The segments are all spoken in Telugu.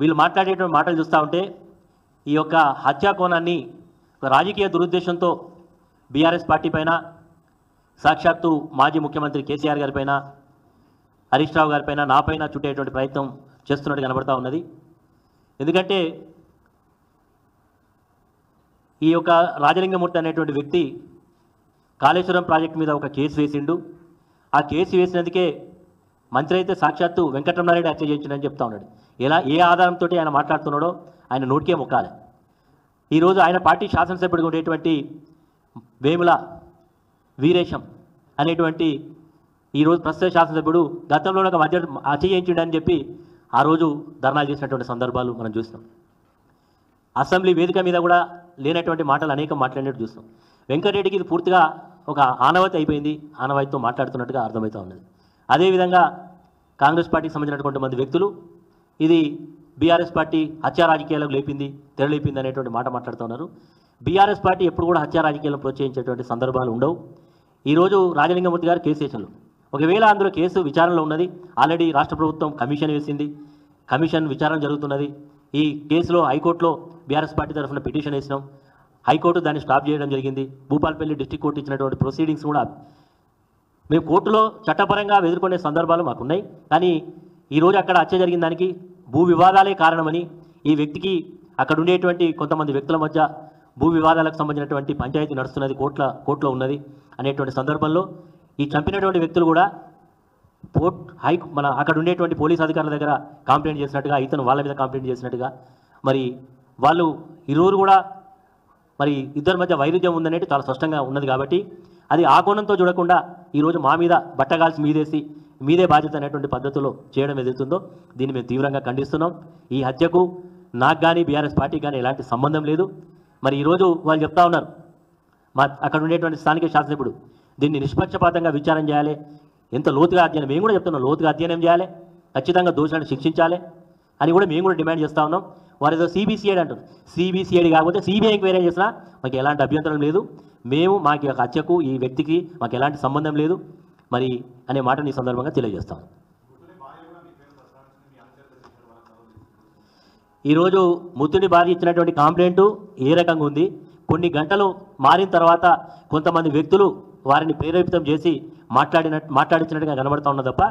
వీళ్ళు మాట్లాడేటువంటి మాటలు చూస్తూ ఉంటే ఈ యొక్క హత్యా కోణాన్ని ఒక రాజకీయ దురుద్దేశంతో బీఆర్ఎస్ పార్టీ పైన, సాక్షాత్తు మాజీ ముఖ్యమంత్రి కేసీఆర్ గారిపైన, హరీష్ రావు గారిపైన, నాపైన చుట్టేటువంటి ప్రయత్నం చేస్తున్నట్టు కనబడతా ఉన్నది. ఎందుకంటే ఈ యొక్క రాజలింగమూర్తి అనేటువంటి వ్యక్తి కాళేశ్వరం ప్రాజెక్టు మీద ఒక కేసు వేసిండు. ఆ కేసు వేసినందుకే మంత్రి అయితే సాక్షాత్తు వెంకటరమణారెడ్డి హత్య చేయించిండని చెప్తా ఉన్నాడు. ఏ ఆధారంతో ఆయన మాట్లాడుతున్నాడో ఆయన నోటికే మొక్కాలి. ఈరోజు ఆయన పార్టీ శాసనసభ్యుడిగా ఉండేటువంటి వేముల వీరేశం అనేటువంటి ఈరోజు ప్రస్తుత శాసనసభ్యుడు గతంలో ఒక హత్య చేయించిండని చెప్పి ఆ రోజు ధర్నాలు చేసినటువంటి సందర్భాలు మనం చూస్తాం. అసెంబ్లీ వేదిక మీద కూడా లేనటువంటి మాటలు అనేకం మాట్లాడినట్టు చూస్తాం. వెంకటరెడ్డికి ఇది పూర్తిగా ఒక ఆనవాయితీ అయిపోయింది, ఆనవాయితీతో మాట్లాడుతున్నట్టుగా అర్థమవుతూ ఉన్నది. అదేవిధంగా కాంగ్రెస్ పార్టీకి సంబంధించిన కొంతమంది వ్యక్తులు ఇది బీఆర్ఎస్ పార్టీ హత్యా రాజకీయాలకు తెరలేపింది అనేటువంటి మాట మాట్లాడుతున్నారు. బీఆర్ఎస్ పార్టీ ఎప్పుడు కూడా హత్యా రాజకీయాలను ప్రోత్సహించేటువంటి సందర్భాలు ఉండవు. ఈరోజు రాజలింగమూర్తి గారు కేసు వేసారు. ఒకవేళ అందులో కేసు విచారణలో ఉన్నది, ఆల్రెడీ రాష్ట్ర ప్రభుత్వం కమిషన్ వేసింది, కమిషన్ విచారణ జరుగుతున్నది. ఈ కేసులో హైకోర్టులో బీఆర్ఎస్ పార్టీ తరఫున పిటిషన్ వేసినాం, హైకోర్టు దాన్ని స్టాప్ చేయడం జరిగింది. భూపాలపల్లి డిస్ట్రిక్ట్ కోర్టు ఇచ్చినటువంటి ప్రొసీడింగ్స్ కూడా మేము కోర్టులో చట్టపరంగా ఎదుర్కొనే సందర్భాలు మాకున్నాయి. కానీ ఈరోజు అక్కడ హత్య జరిగిన దానికి భూ వివాదాలే కారణమని, ఈ వ్యక్తికి అక్కడ ఉండేటువంటి కొంతమంది వ్యక్తుల మధ్య భూ వివాదాలకు సంబంధించినటువంటి పంచాయతీ నడుస్తున్నది, కోర్టులో ఉన్నది అనేటువంటి సందర్భంలో ఈ చంపినటువంటి వ్యక్తులు కూడా మన అక్కడ ఉండేటువంటి పోలీస్ అధికారుల దగ్గర కంప్లైంట్ చేసినట్టుగా, ఇతను వాళ్ళ మీద కంప్లైంట్ చేసినట్టుగా, మరి వాళ్ళు ఇరువురు కూడా మరి ఇద్దరి మధ్య వైరుధ్యం ఉందనేది చాలా స్పష్టంగా ఉన్నది. కాబట్టి అది ఆ కోణంతో చూడకుండా ఈరోజు మా మీద బట్టగాల్సి మీదే బాధ్యత అనేటువంటి పద్ధతిలో చేయడం ఏదైతుందో దీన్ని మేము తీవ్రంగా ఖండిస్తున్నాం. ఈ హత్యకు నాకు కానీ బీఆర్ఎస్ పార్టీకి కానీ ఎలాంటి సంబంధం లేదు. మరి ఈరోజు వాళ్ళు చెప్తా ఉన్నారు, అక్కడ ఉండేటువంటి స్థానిక శాసనసభ్యుడు దీన్ని నిష్పక్షపాతంగా విచారణ చేయాలి, ఎంత లోతుగా అధ్యయనం, మేము కూడా చెప్తున్నాం, లోతుగా అధ్యయనం చేయాలి, ఖచ్చితంగా దోషులను శిక్షించాలి అని కూడా మేము కూడా డిమాండ్ చేస్తూ ఉన్నాం. వారు ఏదో సిబిసిఐడి అంటారు, సిబిసిఐడి కాకపోతే సిబిఐ ఎంక్వైరీ చేసినా మాకు ఎలాంటి అభ్యంతరం లేదు. మాకు హత్యకు ఈ వ్యక్తికి మాకు ఎలాంటి సంబంధం లేదు మరి అనే మాటని ఈ సందర్భంగా తెలియజేస్తాం. ఈరోజు ముత్తుడి భార్య ఇచ్చినటువంటి కంప్లైంట్ ఏ రకంగా ఉంది, కొన్ని గంటలు మారిన తర్వాత కొంతమంది వ్యక్తులు వారిని ప్రేరేపితం చేసి మాట్లాడించినట్టుగా కనబడతా ఉన్నది తప్ప,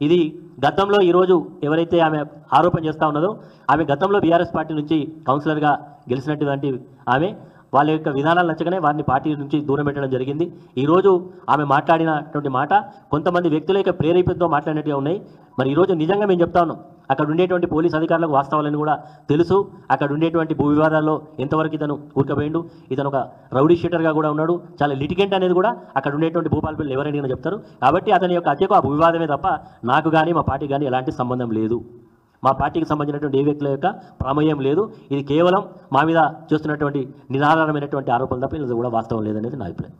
ఇది గతంలో ఈరోజు ఎవరైతే ఆమె ఆరోపణ చేస్తూ ఉన్నదో ఆమె గతంలో బీఆర్ఎస్ పార్టీ నుంచి కౌన్సిలర్గా గెలిచినటువంటి ఆమె, వాళ్ళ యొక్క విధానాలు నచ్చగానే వారిని పార్టీ నుంచి దూరం పెట్టడం జరిగింది. ఈరోజు ఆమె మాట్లాడినటువంటి మాట కొంతమంది వ్యక్తుల యొక్క ప్రేరేపితంతో మాట్లాడినట్టుగా ఉన్నాయి. మరి ఈరోజు నిజంగా మేము చెప్తా ఉన్నాం, అక్కడ ఉండేటువంటి పోలీస్ అధికారులకు వాస్తవాలని కూడా తెలుసు. అక్కడ ఉండేటువంటి భూ వివాదాల్లో ఎంతవరకు ఇతను ఊరుకపోయిండు, ఇతను ఒక రౌడీ షీటర్గా కూడా ఉన్నాడు, చాలా లిటిగెంట్ అనేది కూడా అక్కడ ఉండేటువంటి భూపాలపల్లి ఎవరైనా చెప్తారు. కాబట్టి అతని యొక్క హత్యకు ఆ భూ వివాదమే తప్ప నాకు కానీ మా పార్టీకి కానీ ఎలాంటి సంబంధం లేదు. మా పార్టీకి సంబంధించినటువంటి ఏ వ్యక్తుల యొక్క ప్రమేయం లేదు. ఇది కేవలం మా మీద చేస్తున్నటువంటి నిరాధారమైనటువంటి ఆరోపణలు తప్ప ఇది కూడా వాస్తవం లేదనేది నా అభిప్రాయం.